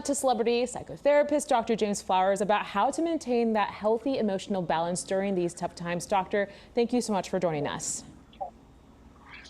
out to celebrity psychotherapist Dr. James Flowers about how to maintain that healthy emotional balance during these tough times. Doctor, thank you so much for joining us.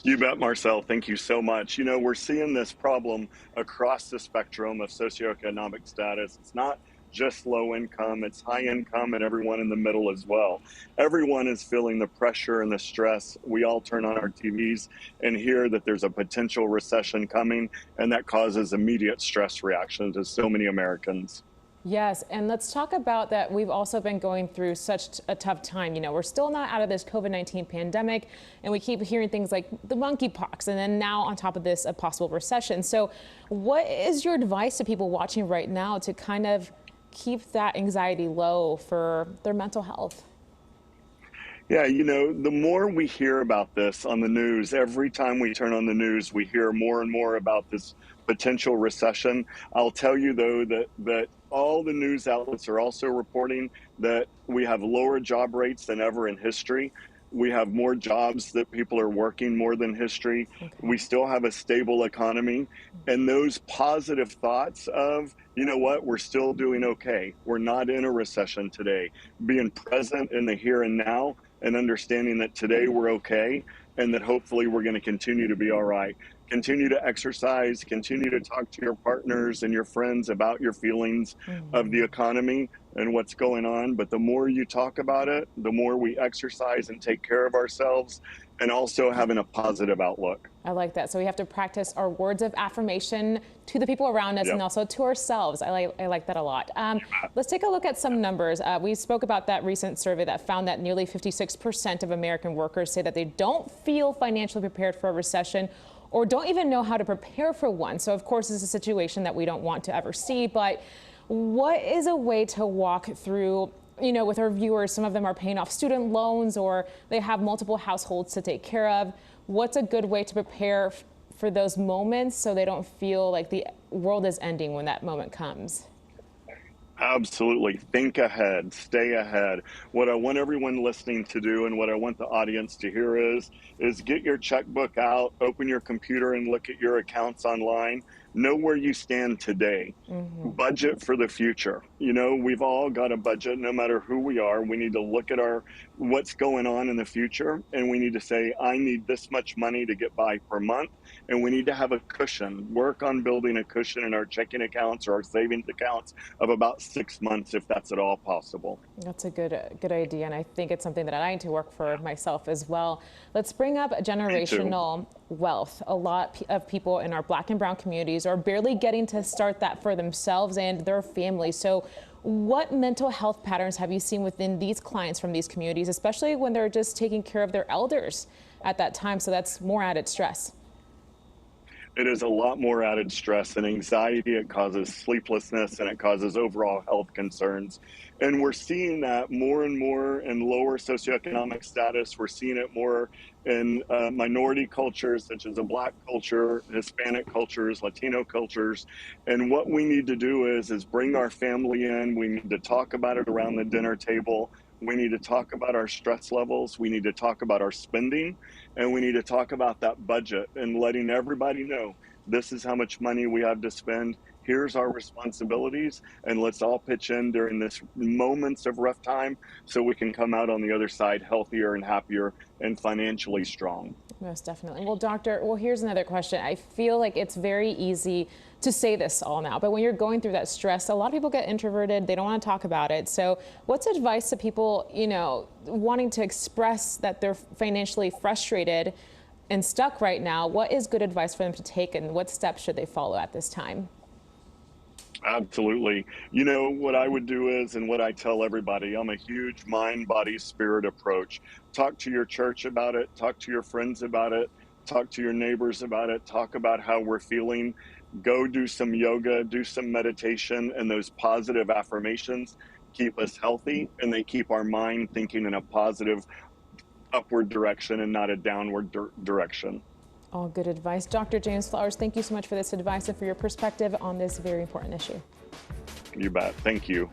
You bet, Marcel. Thank you so much. You know, we're seeing this problem across the spectrum of socioeconomic status. It's not just low income, it's high income and everyone in the middle as well. Everyone is feeling the pressure and the stress. We all turn on our TVs and hear that there's a potential recession coming, and that causes immediate stress reactions to so many Americans. Yes, and let's talk about that. We've also been going through such a tough time. You know, we're still not out of this COVID-19 pandemic, and we keep hearing things like the monkeypox, and then now on top of this, a possible recession. So what is your advice to people watching right now to kind of keep that anxiety low for their mental health? Yeah, you know, the more we hear about this on the news, every time we turn on the news, we hear more and more about this potential recession. I'll tell you, though, that all the news outlets are also reporting that we have lower job rates than ever in history. We have more jobs that people are working more than history. Okay. We still have a stable economy. And those positive thoughts of, you know what, we're still doing okay. We're not in a recession today. Being present in the here and now and understanding that today we're okay and that hopefully we're going to continue to be all right. Continue to exercise, continue to talk to your partners and your friends about your feelings of the economy and what's going on. But the more you talk about it, the more we exercise and take care of ourselves, and also having a positive outlook. I like that. So we have to practice our words of affirmation to the people around us, Yep. and also to ourselves. I like that a lot. Let's take a look at some numbers. We spoke about that recent survey that found that nearly 56% of American workers say that they don't feel financially prepared for a recession or don't even know how to prepare for one. So of course, this is a situation that we don't want to ever see. But what is a way to walk through, you know, with our viewers? Some of them are paying off student loans or they have multiple households to take care of. What's a good way to prepare for those moments so they don't feel like the world is ending when that moment comes? Absolutely. Think ahead, stay ahead. What I want everyone listening to do and what I want the audience to hear is get your checkbook out, open your computer and look at your accounts online. Know where you stand today. Budget for the future. You know, we've all got a budget no matter who we are. We need to look at what's going on in the future, and we need to say, I need this much money to get by per month, and we need to have a cushion. Work on building a cushion in our checking accounts or our savings accounts of about 6 months if that's at all possible. That's a good idea, and I think it's something that I need to work for myself as well. Let's bring up generational wealth. A lot of people in our Black and brown communities are barely getting to start that for themselves and their families. So what mental health patterns have you seen within these clients from these communities, especially when they're just taking care of their elders at that time? So that's more added stress. It is a lot more added stress and anxiety. It causes sleeplessness and it causes overall health concerns. And we're seeing that more and more in lower socioeconomic status. We're seeing it more in minority cultures, such as the Black culture, Hispanic cultures, Latino cultures. And what we need to do is bring our family in. We need to talk about it around the dinner table. We need to talk about our stress levels. We need to talk about our spending, and we need to talk about that budget and letting everybody know this is how much money we have to spend. Here's our responsibilities, and let's all pitch in during this moments of rough time so we can come out on the other side healthier and happier and financially strong. Most definitely. Well, doctor, here's another question. I feel like it's very easy to say this all now, but when you're going through that stress, a lot of people get introverted. They don't want to talk about it. So what's advice to people, you know, wanting to express that they're financially frustrated and stuck right now? What is good advice for them to take, and what steps should they follow at this time? Absolutely. You know, what I would do is, and what I tell everybody, I'm a huge mind, body, spirit approach. Talk to your church about it, talk to your friends about it, talk to your neighbors about it, talk about how we're feeling. Go do some yoga, do some meditation, and those positive affirmations keep us healthy and they keep our mind thinking in a positive upward direction and not a downward direction. All good advice. Dr. James Flowers, thank you so much for this advice and for your perspective on this very important issue. You bet. Thank you.